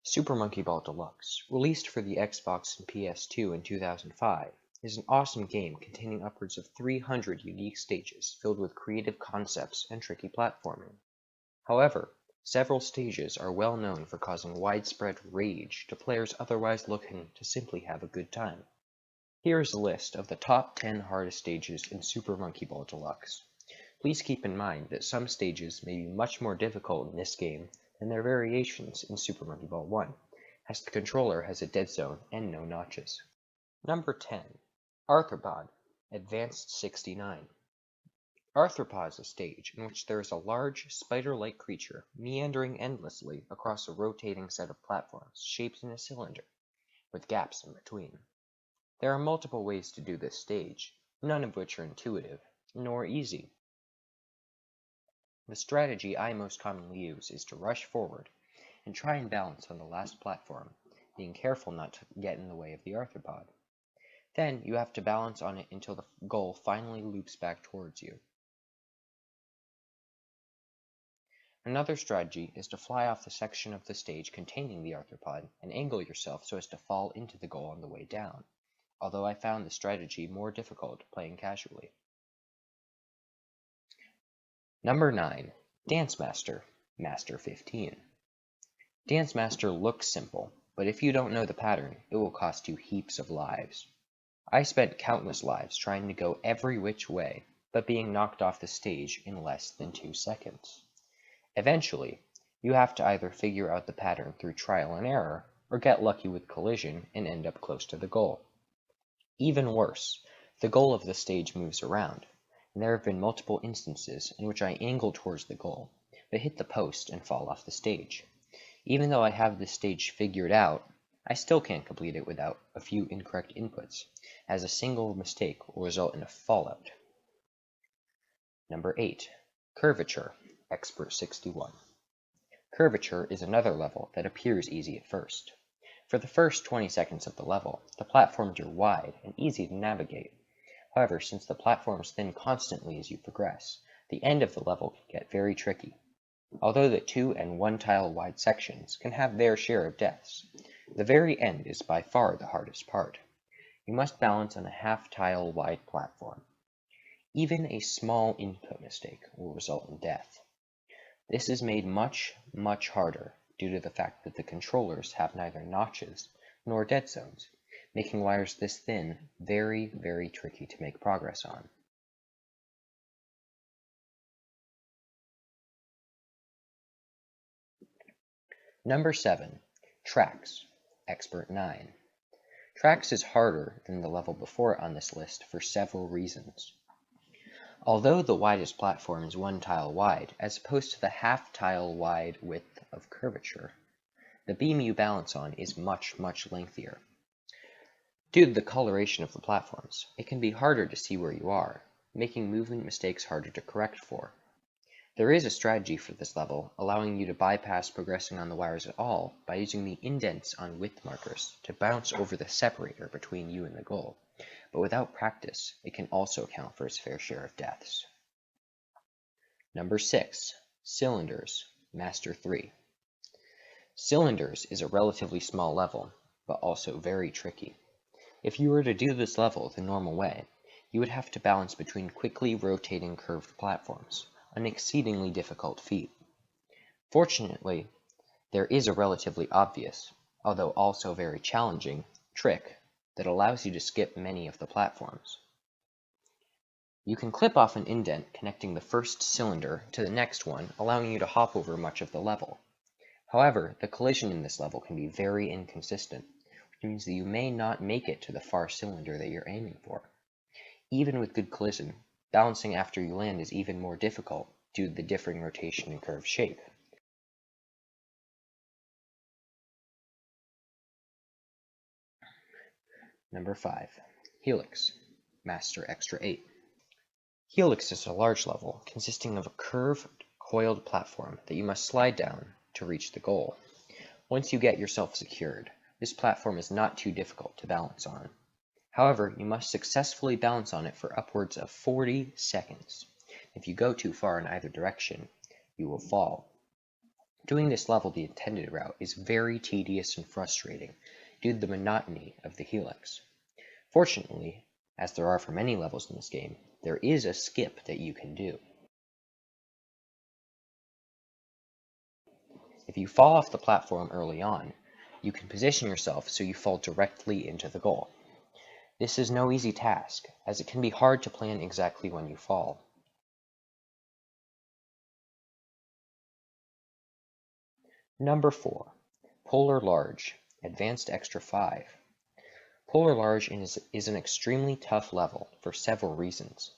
Super Monkey Ball Deluxe, released for the Xbox and PS2 in 2005, is an awesome game containing upwards of 300 unique stages filled with creative concepts and tricky platforming. However, several stages are well known for causing widespread rage to players otherwise looking to simply have a good time. Here is a list of the top 10 hardest stages in Super Monkey Ball Deluxe. Please keep in mind that some stages may be much more difficult in this game than their variations in Super Monkey Ball 1, as the controller has a dead zone and no notches. Number 10. Arthropod, Advanced 69. Arthropod is a stage in which there is a large, spider-like creature meandering endlessly across a rotating set of platforms shaped in a cylinder, with gaps in between. There are multiple ways to do this stage, none of which are intuitive, nor easy. The strategy I most commonly use is to rush forward and try and balance on the last platform, being careful not to get in the way of the arthropod. Then you have to balance on it until the goal finally loops back towards you. Another strategy is to fly off the section of the stage containing the arthropod and angle yourself so as to fall into the goal on the way down, although I found the strategy more difficult playing casually. Number 9. Dance Master, Master 15. Dance Master looks simple, but if you don't know the pattern, it will cost you heaps of lives. I spent countless lives trying to go every which way, but being knocked off the stage in less than 2 seconds. Eventually, you have to either figure out the pattern through trial and error, or get lucky with collision and end up close to the goal. Even worse, the goal of the stage moves around, and there have been multiple instances in which I angle towards the goal, but hit the post and fall off the stage. Even though I have this stage figured out, I still can't complete it without a few incorrect inputs, as a single mistake will result in a fallout. Number 8. Curvature, Expert 61. Curvature is another level that appears easy at first. For the first 20 seconds of the level, the platforms are wide and easy to navigate. However, since the platforms thin constantly as you progress, the end of the level can get very tricky. Although the 2 and 1 tile wide sections can have their share of deaths, the very end is by far the hardest part. You must balance on a half tile wide platform. Even a small input mistake will result in death. This is made much, much harder due to the fact that the controllers have neither notches nor dead zones, making wires this thin very, very tricky to make progress on. Number 7. Tracks, Expert 9. Tracks is harder than the level before it on this list for several reasons. Although the widest platform is 1 tile wide, as opposed to the half tile wide width of curvature, the beam you balance on is much, much lengthier. Due to the coloration of the platforms, it can be harder to see where you are, making movement mistakes harder to correct for. There is a strategy for this level, allowing you to bypass progressing on the wires at all by using the indents on width markers to bounce over the separator between you and the goal, but without practice, it can also account for its fair share of deaths. Number 6. Cylinders, Master 3. Cylinders is a relatively small level, but also very tricky. If you were to do this level the normal way, you would have to balance between quickly rotating curved platforms, an exceedingly difficult feat. Fortunately, there is a relatively obvious, although also very challenging, trick that allows you to skip many of the platforms. You can clip off an indent connecting the first cylinder to the next one, allowing you to hop over much of the level. However, the collision in this level can be very inconsistent, which means that you may not make it to the far cylinder that you're aiming for. Even with good collision, balancing after you land is even more difficult due to the differing rotation and curve shape. Number 5. Helix, Master Extra 8. Helix is a large level consisting of a curved, coiled platform that you must slide down to reach the goal. Once you get yourself secured, this platform is not too difficult to balance on. However, you must successfully balance on it for upwards of 40 seconds. If you go too far in either direction, you will fall. Doing this level the intended route is very tedious and frustrating due to the monotony of the helix. Fortunately, as there are for many levels in this game, there is a skip that you can do. If you fall off the platform early on, you can position yourself so you fall directly into the goal. This is no easy task, as it can be hard to plan exactly when you fall. Number 4. Polar Large, Advanced Extra 5. Polar Large is an extremely tough level for several reasons.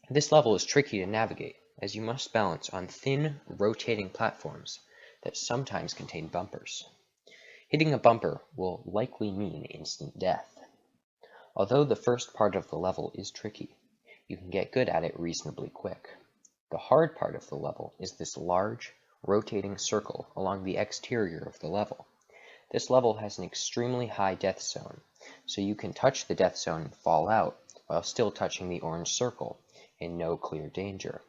This level is tricky to navigate, as you must balance on thin, rotating platforms that sometimes contain bumpers. Hitting a bumper will likely mean instant death. Although the first part of the level is tricky, you can get good at it reasonably quick. The hard part of the level is this large, rotating circle along the exterior of the level. This level has an extremely high death zone, so you can touch the death zone and fall out while still touching the orange circle in no clear danger.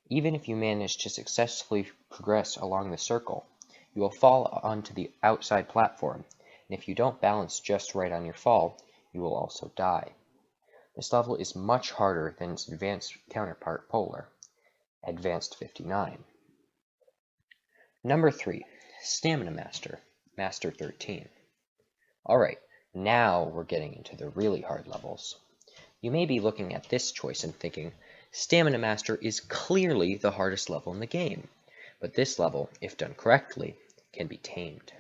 Even if you manage to successfully progress along the circle, you will fall onto the outside platform, and if you don't balance just right on your fall, you will also die. This level is much harder than its advanced counterpart Polar, Advanced 59. Number 3. Stamina Master, Master 13. Alright, now we're getting into the really hard levels. You may be looking at this choice and thinking, Stamina Master is clearly the hardest level in the game, but this level, if done correctly, can be tamed.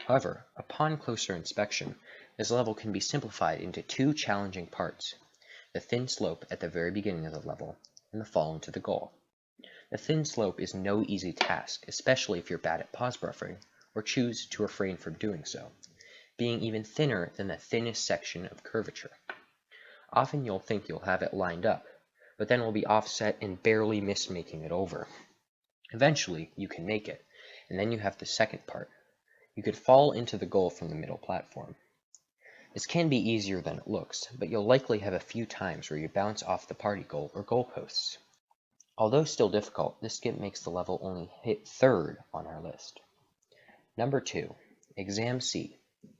However, upon closer inspection, this level can be simplified into two challenging parts: the thin slope at the very beginning of the level, and the fall into the goal. The thin slope is no easy task, especially if you're bad at pause buffering, or choose to refrain from doing so, being even thinner than the thinnest section of curvature. Often you'll think you'll have it lined up, but then will be offset and barely miss making it over. Eventually, you can make it, and then you have the second part. You could fall into the goal from the middle platform. This can be easier than it looks, but you'll likely have a few times where you bounce off the party goal or goalposts. Although still difficult, this skip makes the level only hit third on our list. Number 2. Exam C,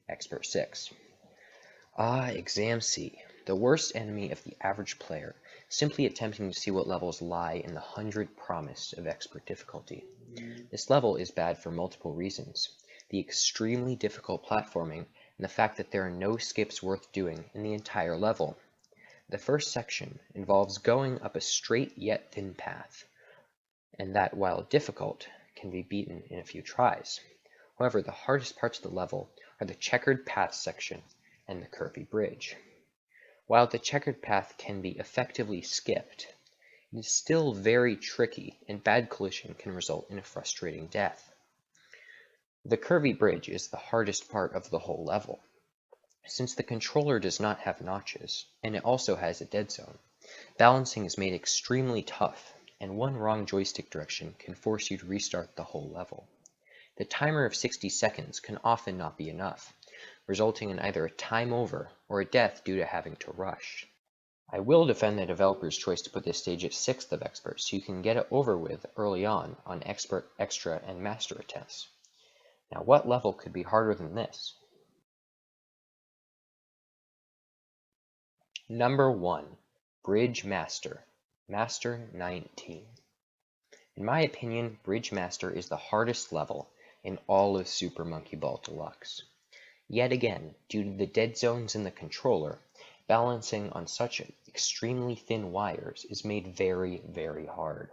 Expert 6. Exam C, the worst enemy of the average player, simply attempting to see what levels lie in the 100 promise of expert difficulty. This level is bad for multiple reasons: the extremely difficult platforming, and the fact that there are no skips worth doing in the entire level. The first section involves going up a straight yet thin path, and that, while difficult, can be beaten in a few tries. However, the hardest parts of the level are the checkered path section and the curvy bridge. While the checkered path can be effectively skipped, it is still very tricky, and bad collision can result in a frustrating death. The curvy bridge is the hardest part of the whole level. Since the controller does not have notches, and it also has a dead zone, balancing is made extremely tough, and one wrong joystick direction can force you to restart the whole level. The timer of 60 seconds can often not be enough, resulting in either a time over or a death due to having to rush. I will defend the developer's choice to put this stage at 6th of Expert, so you can get it over with early on Expert, Extra, and Master attempts. Now, what level could be harder than this? Number 1. Bridge Master, Master 19. In my opinion, Bridge Master is the hardest level in all of Super Monkey Ball Deluxe. Yet again, due to the dead zones in the controller, balancing on such extremely thin wires is made very, very hard.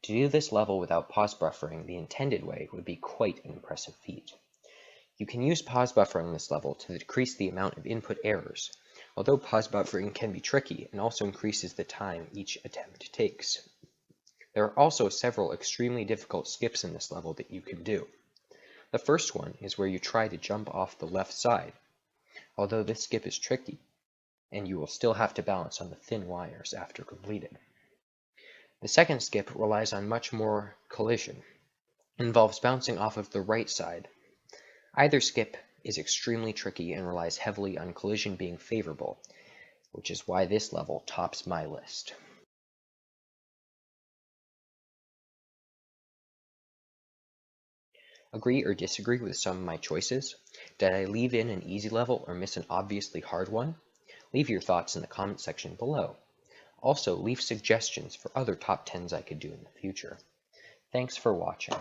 To do this level without pause buffering the intended way would be quite an impressive feat. You can use pause buffering on this level to decrease the amount of input errors, although pause buffering can be tricky and also increases the time each attempt takes. There are also several extremely difficult skips in this level that you can do. The first one is where you try to jump off the left side, although this skip is tricky, and you will still have to balance on the thin wires after completed. The second skip relies on much more collision. It involves bouncing off of the right side. Either skip is extremely tricky and relies heavily on collision being favorable, which is why this level tops my list. Agree or disagree with some of my choices? Did I leave in an easy level or miss an obviously hard one? Leave your thoughts in the comment section below. Also, leave suggestions for other top 10s I could do in the future. Thanks for watching.